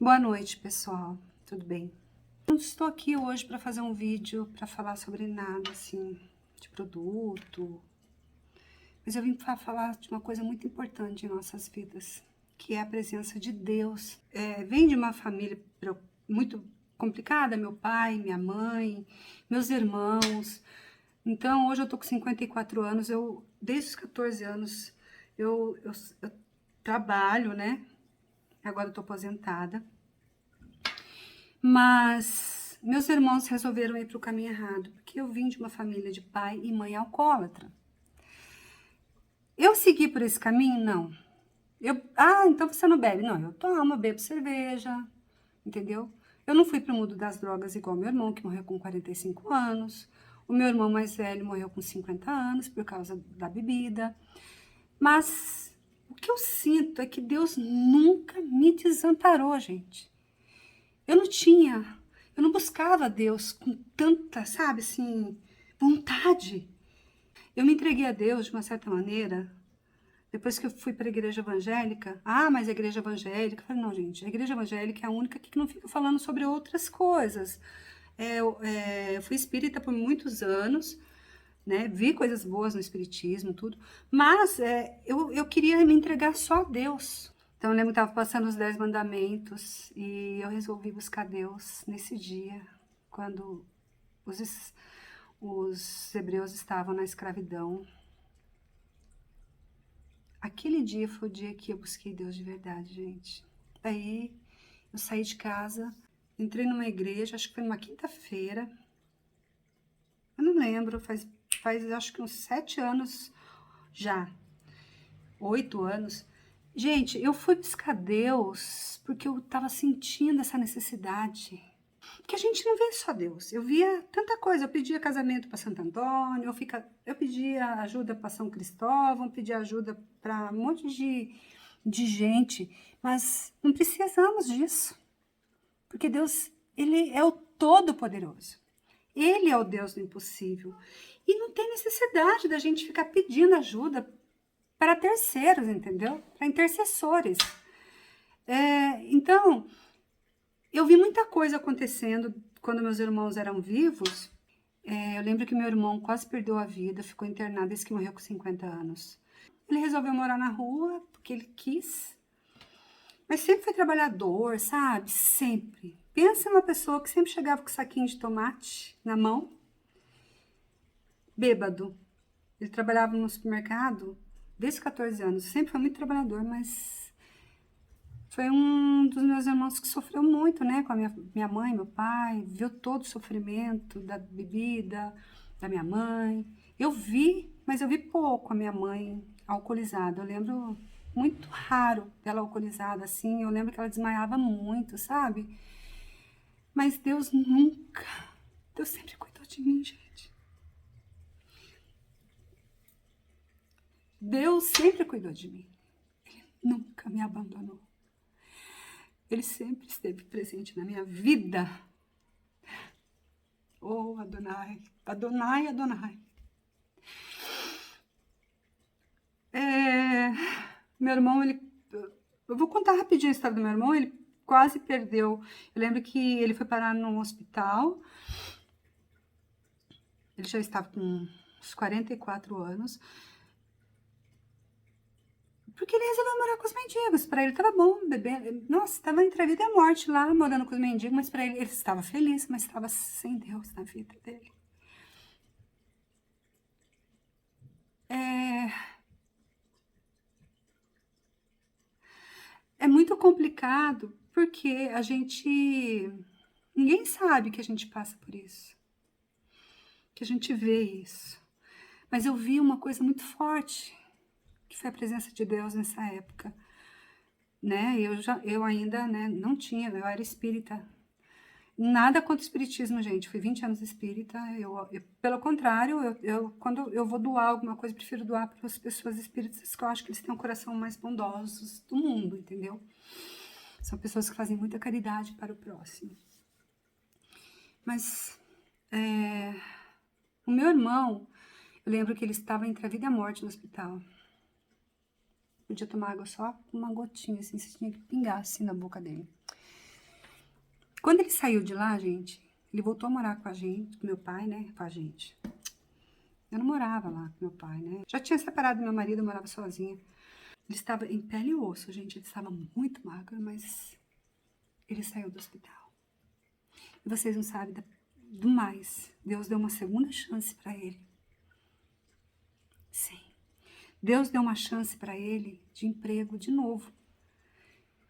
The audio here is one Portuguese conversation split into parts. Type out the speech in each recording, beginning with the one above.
Boa noite, pessoal. Tudo bem? Não estou aqui hoje para fazer um vídeo para falar sobre nada assim de produto, mas eu vim para falar de uma coisa muito importante em nossas vidas, que é a presença de Deus. Vem de uma família muito complicada, meu pai, minha mãe, meus irmãos. Então, hoje eu tô com 54 anos, desde os 14 anos eu trabalho, né? Agora eu tô aposentada. Mas meus irmãos resolveram ir para o caminho errado, porque eu vim de uma família de pai e mãe alcoólatra. Eu segui por esse caminho? Não. Então você não bebe? Não, eu tomo, eu bebo cerveja, entendeu? Eu não fui para o mundo das drogas igual meu irmão, que morreu com 45 anos. O meu irmão mais velho morreu com 50 anos por causa da bebida. Mas o que eu sinto é que Deus nunca me desamparou, gente. Eu não buscava Deus com tanta, sabe, assim, vontade. Eu me entreguei a Deus de uma certa maneira, depois que eu fui para a igreja evangélica. Mas a igreja evangélica, eu falei, não, gente, a igreja evangélica é a única que não fica falando sobre outras coisas. Eu fui espírita por muitos anos, né, vi coisas boas no espiritismo, tudo, mas eu queria me entregar só a Deus. Então, eu lembro que estava passando os 10 mandamentos e eu resolvi buscar Deus nesse dia, quando os hebreus estavam na escravidão. Aquele dia foi o dia que eu busquei Deus de verdade, gente. Daí, eu saí de casa, entrei numa igreja, acho que foi numa quinta-feira. Eu não lembro, faz acho que uns 7 anos já, 8 anos. Gente, eu fui buscar Deus porque eu estava sentindo essa necessidade. Porque a gente não vê só Deus. Eu via tanta coisa. Eu pedia casamento para Santo Antônio, eu pedia ajuda para São Cristóvão, pedia ajuda para um monte de gente. Mas não precisamos disso. Porque Deus, Ele é o Todo-Poderoso. Ele é o Deus do impossível. E não tem necessidade da gente ficar pedindo ajuda para terceiros, entendeu? Para intercessores. Então, eu vi muita coisa acontecendo quando meus irmãos eram vivos. Eu lembro que meu irmão quase perdeu a vida, ficou internado desde que morreu com 50 anos. Ele resolveu morar na rua porque ele quis, mas sempre foi trabalhador, sabe? Sempre. Pensa em uma pessoa que sempre chegava com saquinho de tomate na mão, bêbado. Ele trabalhava no supermercado desde os 14 anos, sempre foi muito trabalhador, mas foi um dos meus irmãos que sofreu muito, né? Com a minha mãe, meu pai, viu todo o sofrimento da bebida, da minha mãe. Eu vi, mas eu vi pouco a minha mãe alcoolizada. Eu lembro muito raro dela alcoolizada, assim. Eu lembro que ela desmaiava muito, sabe? Mas Deus sempre cuidou de mim, gente. Deus sempre cuidou de mim. Ele nunca me abandonou. Ele sempre esteve presente na minha vida. Oh, Adonai, Adonai, Adonai. Meu irmão, eu vou contar rapidinho a história do meu irmão, ele quase perdeu. Eu lembro que ele foi parar num hospital, ele já estava com uns 44 anos, porque ele resolveu morar com os mendigos. Para ele estava bom, beber. Nossa, estava entre a vida e a morte lá, morando com os mendigos, mas para ele estava feliz, mas estava sem Deus na vida dele. É muito complicado porque ninguém sabe que a gente passa por isso, que a gente vê isso. Mas eu vi uma coisa muito forte, que foi a presença de Deus nessa época, né? Eu ainda, né, não tinha, eu era espírita. Nada contra o espiritismo, gente. Fui 20 anos espírita. Pelo contrário, quando eu vou doar alguma coisa, eu prefiro doar para as pessoas espíritas, que eu acho que eles têm um coração mais bondosos do mundo, entendeu? São pessoas que fazem muita caridade para o próximo. Mas o meu irmão, eu lembro que ele estava entre a vida e a morte no hospital. Podia tomar água só com uma gotinha, assim, você tinha que pingar assim na boca dele. Quando ele saiu de lá, gente, ele voltou a morar com a gente, com meu pai, né? Com a gente. Eu não morava lá com meu pai, né? Já tinha separado do meu marido, eu morava sozinha. Ele estava em pele e osso, gente. Ele estava muito magro, mas ele saiu do hospital. E vocês não sabem do mais. Deus deu uma segunda chance para ele. Sim. Deus deu uma chance para ele de emprego de novo.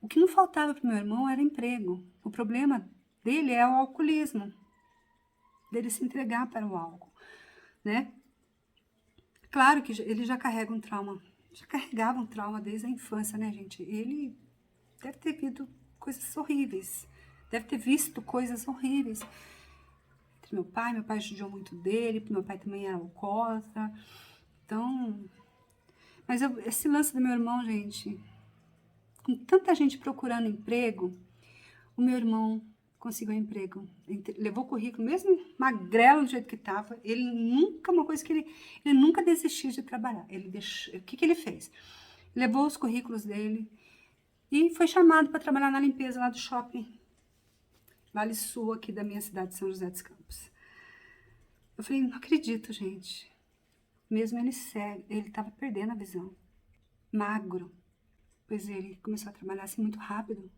O que não faltava para meu irmão era emprego. O problema dele é o alcoolismo. Dele se entregar para o álcool, né? Claro que ele já carrega um trauma. Já carregava um trauma desde a infância, né, gente? Ele deve ter visto coisas horríveis. Deve ter visto coisas horríveis. Entre meu pai judiou muito dele, meu pai também era alcoólatra. Então, mas esse lance do meu irmão, gente, com tanta gente procurando emprego, o meu irmão conseguiu um emprego. Levou o currículo, mesmo magrelo do jeito que estava, ele nunca, uma coisa que ele nunca desistiu de trabalhar. Ele deixou, o que ele fez? Levou os currículos dele e foi chamado para trabalhar na limpeza lá do shopping Vale Sul, aqui da minha cidade de São José dos Campos. Eu falei, não acredito, gente. Mesmo ele cego, ele estava perdendo a visão. Magro. Pois ele começou a trabalhar assim muito rápido.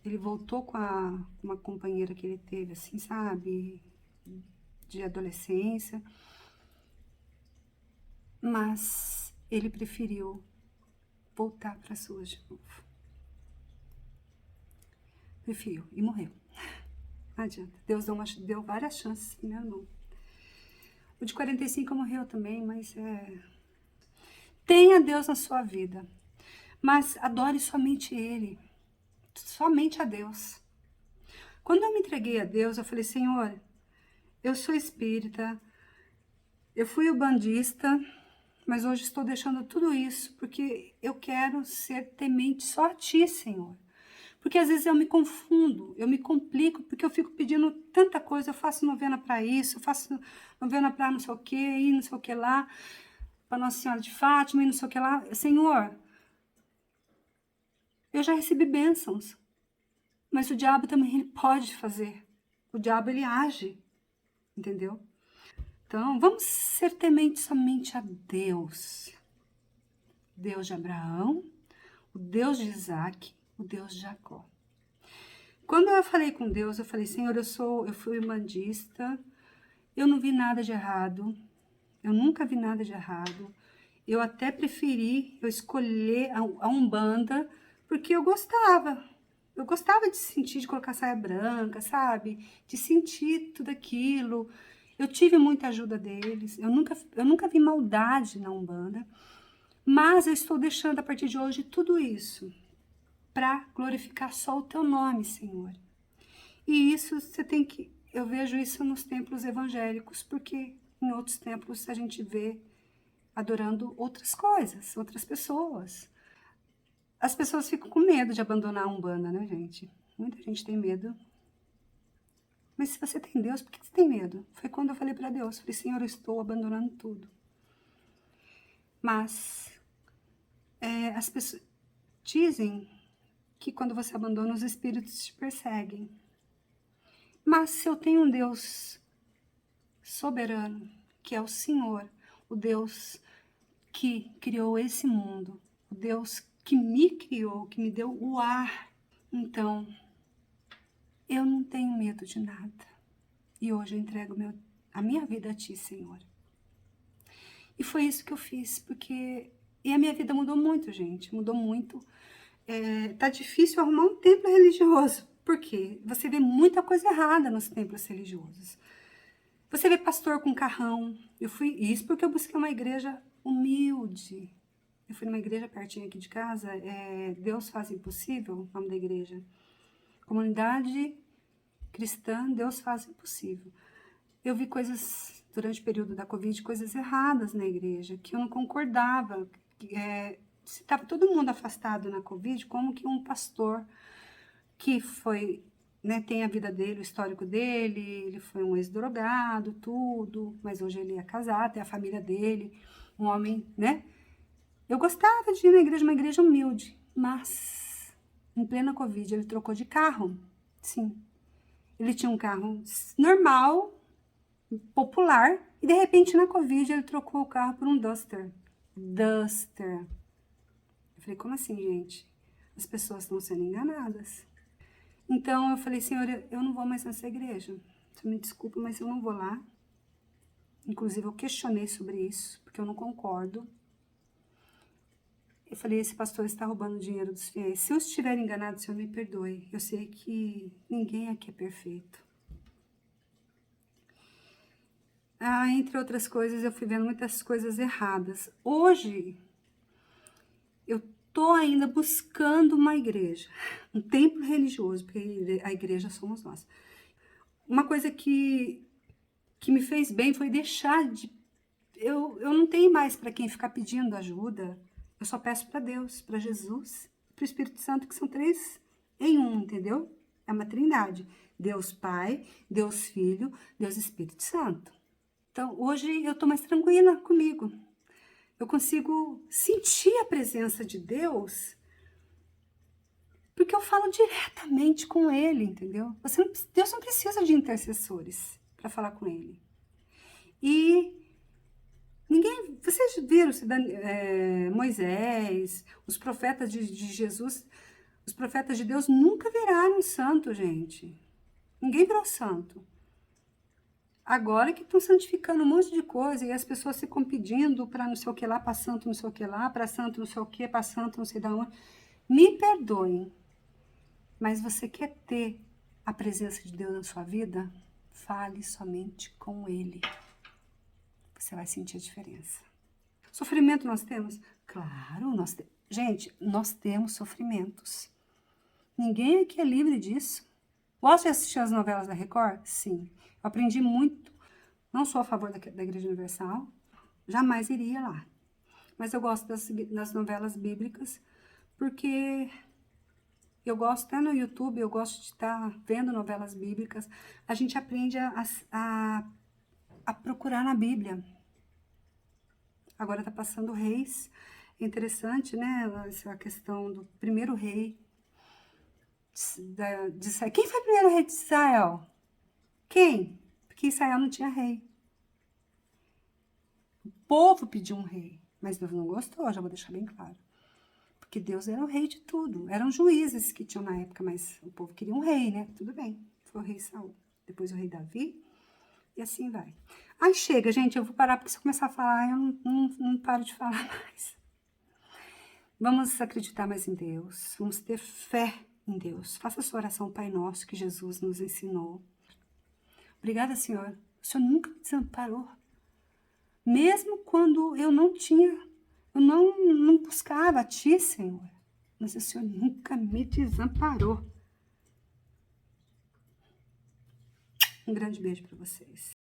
Ele voltou com uma companheira que ele teve, assim, sabe? De adolescência. Mas ele preferiu voltar para as ruas de novo. Preferiu e morreu. Não adianta. Deus deu várias chances pro meu irmão. O de 45 morreu também, mas tenha Deus na sua vida. Mas adore somente Ele. Somente a Deus. Quando eu me entreguei a Deus, eu falei, Senhor, eu sou espírita, eu fui ubandista, mas hoje estou deixando tudo isso porque eu quero ser temente só a Ti, Senhor. Porque às vezes eu me confundo, eu me complico, porque eu fico pedindo tanta coisa, eu faço novena para isso, eu faço novena para não sei o que, e não sei o que lá, para Nossa Senhora de Fátima, e não sei o que lá. Senhor, eu já recebi bênçãos, mas o diabo também ele pode fazer. O diabo ele age, entendeu? Então, vamos ser temente somente a Deus. Deus de Abraão, o Deus de Isaac, o Deus de Jacó. Quando eu falei com Deus, eu falei, Senhor, eu fui umbandista, eu não vi nada de errado, eu nunca vi nada de errado. Eu até preferi escolher a Umbanda, porque eu gostava. Eu gostava de sentir, de colocar saia branca, sabe? De sentir tudo aquilo. Eu tive muita ajuda deles. Eu nunca vi maldade na Umbanda. Mas eu estou deixando, a partir de hoje, tudo isso para glorificar só o teu nome, Senhor. E isso você tem que... Eu vejo isso nos templos evangélicos, porque em outros templos a gente vê adorando outras coisas, outras pessoas. As pessoas ficam com medo de abandonar a Umbanda, né, gente? Muita gente tem medo. Mas se você tem Deus, por que você tem medo? Foi quando eu falei para Deus, falei, Senhor, eu estou abandonando tudo. Mas as pessoas dizem que quando você abandona, os espíritos te perseguem. Mas se eu tenho um Deus soberano, que é o Senhor, o Deus que criou esse mundo, o Deus que me criou, que me deu o ar, então eu não tenho medo de nada. E hoje eu entrego a minha vida a Ti, Senhor. E foi isso que eu fiz, porque... E a minha vida mudou muito, gente, mudou muito. Tá difícil arrumar um templo religioso. Por quê? Você vê muita coisa errada nos templos religiosos. Você vê pastor com carrão. Isso porque eu busquei uma igreja humilde. Eu fui numa igreja pertinho aqui de casa, Deus Faz Impossível, o nome da igreja. Comunidade cristã, Deus Faz Impossível. Eu vi coisas, durante o período da Covid, coisas erradas na igreja, que eu não concordava. Se estava todo mundo afastado na Covid, como que um pastor que foi, né, tem a vida dele, o histórico dele, ele foi um ex-drogado, tudo, mas hoje ele é casado, tem a família dele, um homem, né? Eu gostava de ir na igreja, uma igreja humilde, mas em plena Covid ele trocou de carro, sim. Ele tinha um carro normal, popular, e de repente na Covid ele trocou o carro por um Duster. Duster. Eu falei, como assim, gente? As pessoas estão sendo enganadas. Então eu falei, Senhor, eu não vou mais nessa igreja. Você me desculpa, mas eu não vou lá. Inclusive eu questionei sobre isso, porque eu não concordo. Eu falei, esse pastor está roubando o dinheiro dos fiéis. Se eu estiver enganado, Senhor, me perdoe. Eu sei que ninguém aqui é perfeito. Entre outras coisas, eu fui vendo muitas coisas erradas. Hoje, eu estou ainda buscando uma igreja, um templo religioso, porque a igreja somos nós. Uma coisa que me fez bem foi deixar de... Eu não tenho mais para quem ficar pedindo ajuda. Eu só peço para Deus, para Jesus, para o Espírito Santo, que são 3 em 1, entendeu? É uma trindade. Deus Pai, Deus Filho, Deus Espírito Santo. Então, hoje eu estou mais tranquila comigo. Eu consigo sentir a presença de Deus porque eu falo diretamente com Ele, entendeu? Deus não precisa de intercessores para falar com Ele. E vocês viram Moisés, os profetas de Jesus, os profetas de Deus nunca viraram santo, gente. Ninguém virou santo. Agora que estão santificando um monte de coisa e as pessoas ficam pedindo para não sei o que lá, para santo não sei o que lá, para santo não sei o que, para santo não sei da onde. Me perdoem, mas você quer ter a presença de Deus na sua vida? Fale somente com Ele. Você vai sentir a diferença. Sofrimento nós temos? Claro, nós temos. Gente, nós temos sofrimentos. Ninguém aqui é livre disso. Gosto de assistir as novelas da Record? Sim. Eu aprendi muito. Não sou a favor da Igreja Universal. Jamais iria lá. Mas eu gosto das novelas bíblicas, porque eu gosto, até no YouTube, eu gosto de estar vendo novelas bíblicas. A gente aprende a procurar na Bíblia. Agora está passando Reis. É interessante, né? Essa questão do primeiro rei de Israel. Quem foi o primeiro rei de Israel? Quem? Porque Israel não tinha rei. O povo pediu um rei, mas Deus não gostou, já vou deixar bem claro. Porque Deus era o rei de tudo. Eram juízes que tinham na época, mas o povo queria um rei, né? Tudo bem. Foi o rei Saul. Depois o rei Davi. E assim vai. Aí chega, gente, eu vou parar, porque se eu começar a falar, eu não paro de falar mais. Vamos acreditar mais em Deus. Vamos ter fé em Deus. Faça a sua oração, Pai Nosso, que Jesus nos ensinou. Obrigada, Senhor. O Senhor nunca me desamparou. Mesmo quando eu não tinha, eu não buscava a Ti, Senhor. Mas o Senhor nunca me desamparou. Um grande beijo para vocês.